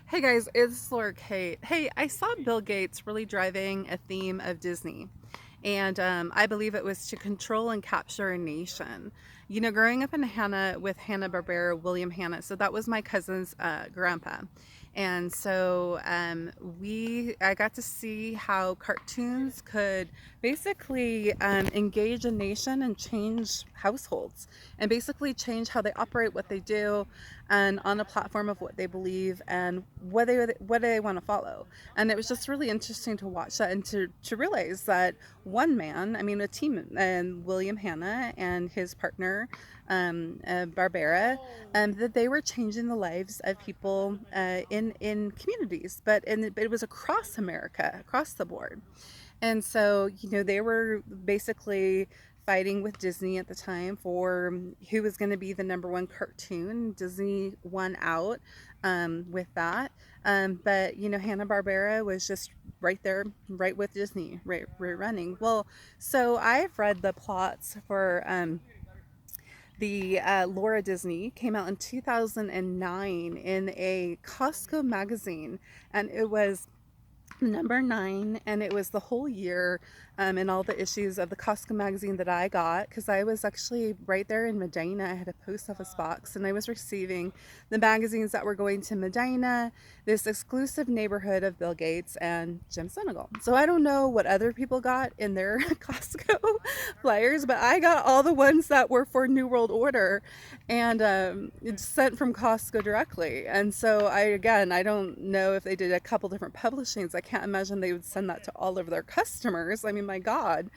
Hey guys, it's Laura Kate. Hey, I saw Bill Gates really driving a theme of Disney, and I believe it was to control and capture a nation. You know, growing up in Hannah with Hanna-Barbera, William Hanna, so that was my cousin's grandpa. And so I got to see how cartoons could basically engage a nation and change households and basically change how they operate, what they do, and on a platform of what they believe and what they want to follow. And it was just really interesting to watch that and to realize that one man, I mean a team, and William Hanna and his partner Barbera, that they were changing the lives of people in communities, but it was across America, across the board. And so, you know, they were basically fighting with Disney at the time for who was going to be the number one cartoon. Disney won out with that. But, you know, Hanna-Barbera was just right there, right with Disney, right running. Well, so I've read the plots for the Laura Disney came out in 2009 in a Costco magazine, and it was number 9, and it was the whole year, and all the issues of the Costco magazine that I got, because I was actually right there in Medina. I had a post office box and I was receiving the magazines that were going to Medina, this exclusive neighborhood of Bill Gates and Jim Senegal. So I don't know what other people got in their Costco flyers, but I got all the ones that were for New World Order, and it's sent from Costco directly. And so I don't know if they did a couple different publishings. I can't imagine they would send that to all of their customers. I mean, my God,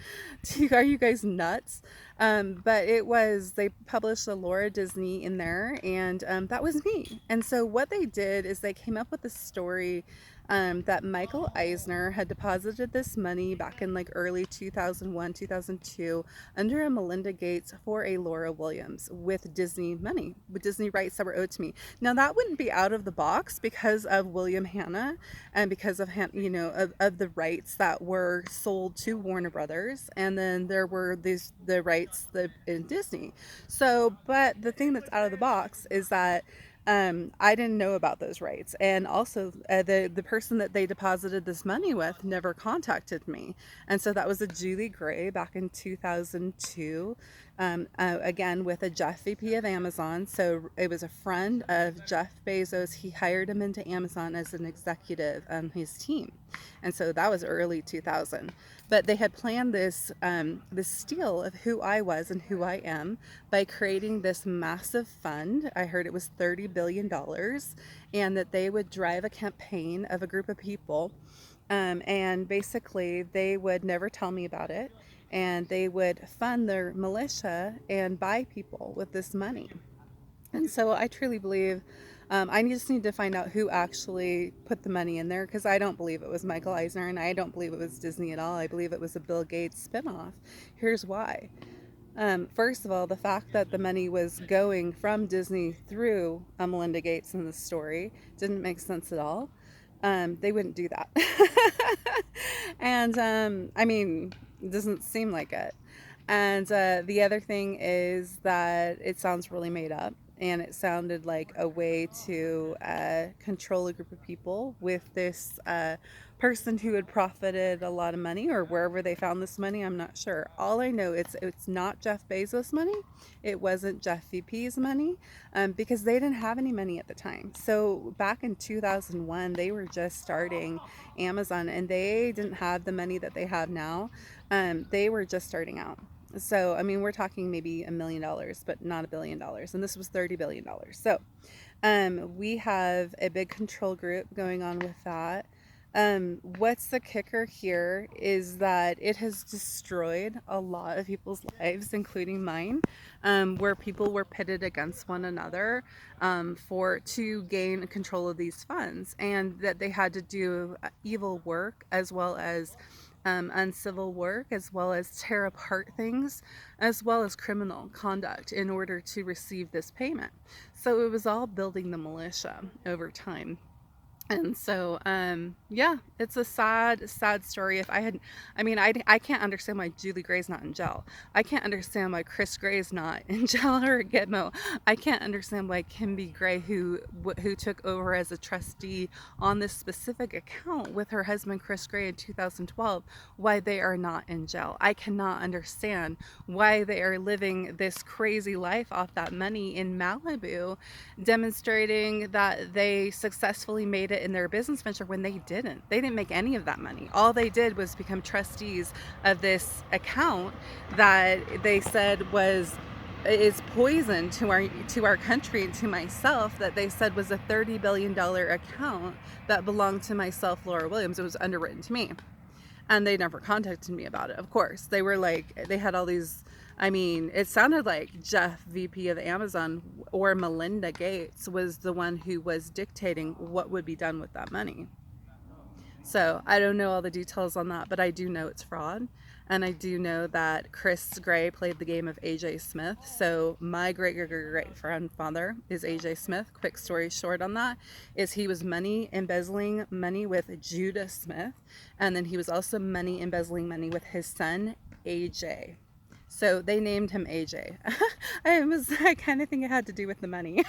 are you guys nuts? But it was, they published the Laura Disney in there, and that was me. And so what they did is they came up with a story that Michael Eisner had deposited this money back in like early 2001, 2002 under a Melinda Gates for a Laura Williams with Disney money, with Disney rights that were owed to me. Now that wouldn't be out of the box because of William Hanna and because of, you know, of the rights that were sold to Warner Brothers. And then there were the rights in Disney. So, but the thing that's out of the box is that I didn't know about those rights, and also the person that they deposited this money with never contacted me, and so that was a Julie Gray back in 2002. Again with a Jeff VP of Amazon, so it was a friend of Jeff Bezos. He hired him into Amazon as an executive on his team, and so that was early 2000. But they had planned this steal of who I was and who I am by creating this massive fund. I heard it was $30 billion, and that they would drive a campaign of a group of people, and basically they would never tell me about it, and they would fund their militia and buy people with this money. And so I truly believe I just need to find out who actually put the money in there, because I don't believe it was Michael Eisner, and I don't believe it was Disney at all. I believe it was a Bill Gates spinoff. Here's why. First of all, the fact that the money was going from Disney through Melinda Gates in the story didn't make sense at all. They wouldn't do that. And I mean, it doesn't seem like it. And the other thing is that it sounds really made up. And it sounded like a way to control a group of people with this person who had profited a lot of money, or wherever they found this money. I'm not sure. All I know it's not Jeff Bezos money. It wasn't Jeff VP's money, because they didn't have any money at the time. So back in 2001, they were just starting Amazon, and they didn't have the money that they have now. They were just starting out. So, I mean, we're talking maybe $1 million, but not $1 billion. And this was $30 billion. So, we have a big control group going on with that. What's the kicker here is that it has destroyed a lot of people's lives, including mine, where people were pitted against one another to gain control of these funds, and that they had to do evil work as well as uncivil work, as well as tear apart things, as well as criminal conduct in order to receive this payment. So it was all building the militia over time. And so, yeah, it's a sad, sad story. If I had, I mean, I can't understand why Julie Gray's not in jail. I can't understand why Chris Gray's not in jail or Gitmo. I can't understand why Kimby Gray, who took over as a trustee on this specific account with her husband Chris Gray in 2012, why they are not in jail. I cannot understand why they are living this crazy life off that money in Malibu, demonstrating that they successfully made it in their business venture when they didn't. They didn't make any of that money. All they did was become trustees of this account that they said is poison to our country and to myself, that they said was a $30 billion account that belonged to myself, Laura Williams. It was underwritten to me. And they never contacted me about it, of course. They were like, they had all these, I mean, it sounded like Jeff, VP of Amazon, or Melinda Gates was the one who was dictating what would be done with that money. So I don't know all the details on that, but I do know it's fraud. And I do know that Chris Gray played the game of AJ Smith. So my great grandfather is AJ Smith. Quick story short on that is he was embezzling money with Judah Smith. And then he was also embezzling money with his son, AJ. So they named him AJ. I kind of think it had to do with the money.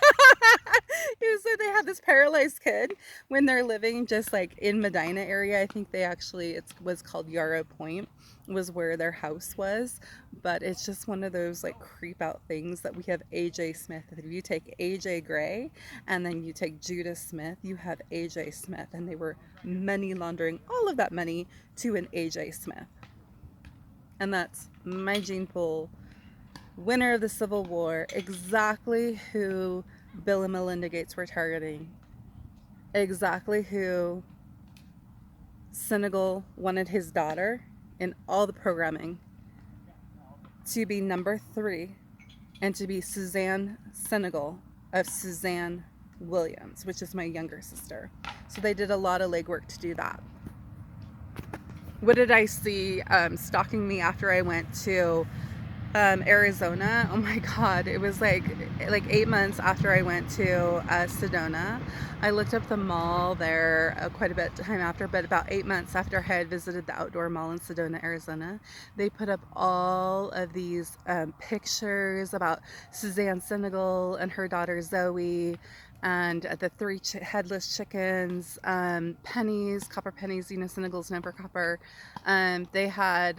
It was like they had this paralyzed kid when they're living just like in Medina area. I think it was called Yarrow Point, was where their house was. But it's just one of those like creep out things that we have AJ Smith. If you take AJ Gray and then you take Judah Smith, you have AJ Smith. And they were money laundering all of that money to an AJ Smith. And that's my gene pool, winner of the Civil War, exactly who Bill and Melinda Gates were targeting, exactly who Senegal wanted his daughter in all the programming to be number 3 and to be Suzanne Senegal of Suzanne Williams, which is my younger sister. So they did a lot of legwork to do that. What did I see stalking me after I went to Arizona? Oh my God, it was like 8 months after I went to Sedona. I looked up the mall there quite a bit of time after, but about 8 months after I had visited the outdoor mall in Sedona, Arizona, they put up all of these pictures about Suzanne Senegal and her daughter Zoe, and the 3 headless chickens, pennies, copper pennies, Senegal's known for copper. They had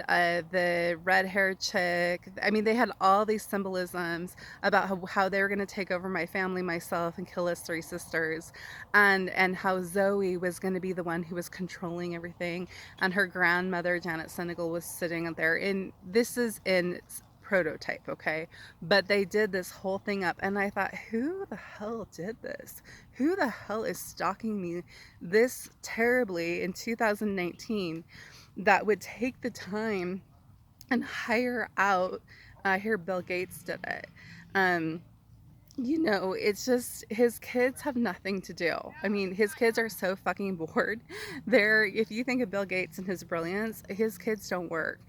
the red-haired chick. I mean, they had all these symbolisms about how they were going to take over my family, myself, and kill us 3 sisters, and how Zoe was going to be the one who was controlling everything, and her grandmother, Janet Senegal, was sitting there. And this is in prototype, okay? But they did this whole thing up, and I thought, who the hell did this? Who the hell is stalking me this terribly in 2019 that would take the time and hire out? I hear Bill Gates did it. It's just his kids have nothing to do. I mean, his kids are so fucking bored. If you think of Bill Gates and his brilliance, his kids don't work.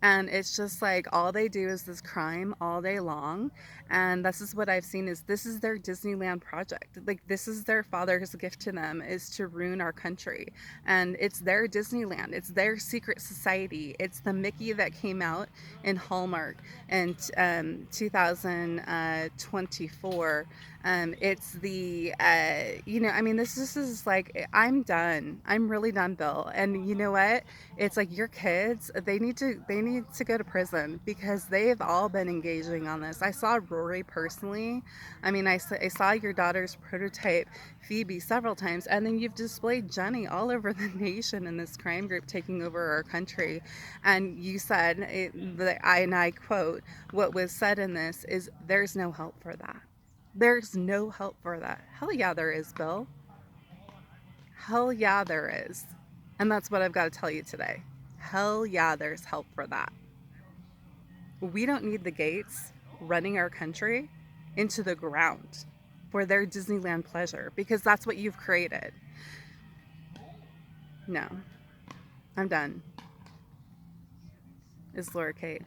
And it's just like all they do is this crime all day long. And this is what I've seen is this is their Disneyland project. Like this is their father's gift to them, is to ruin our country. And it's their Disneyland. It's their secret society. It's the Mickey that came out in Hallmark in 2024. It's the, this is like, I'm done. I'm really done, Bill. And you know what? It's like your kids, they need to go to prison because they've all been engaging on this. I saw Rory personally. I mean, I saw your daughter's prototype, Phoebe, several times, and then you've displayed Jenny all over the nation in this crime group taking over our country. And you said, and I quote, what was said in this is there's no help for that. There's no help for that. Hell yeah, there is, Bill. Hell yeah, there is. And that's what I've got to tell you today. Hell yeah, there's help for that. We don't need the Gates running our country into the ground for their Disneyland pleasure, because that's what you've created. No, I'm done. It's Laura Kate.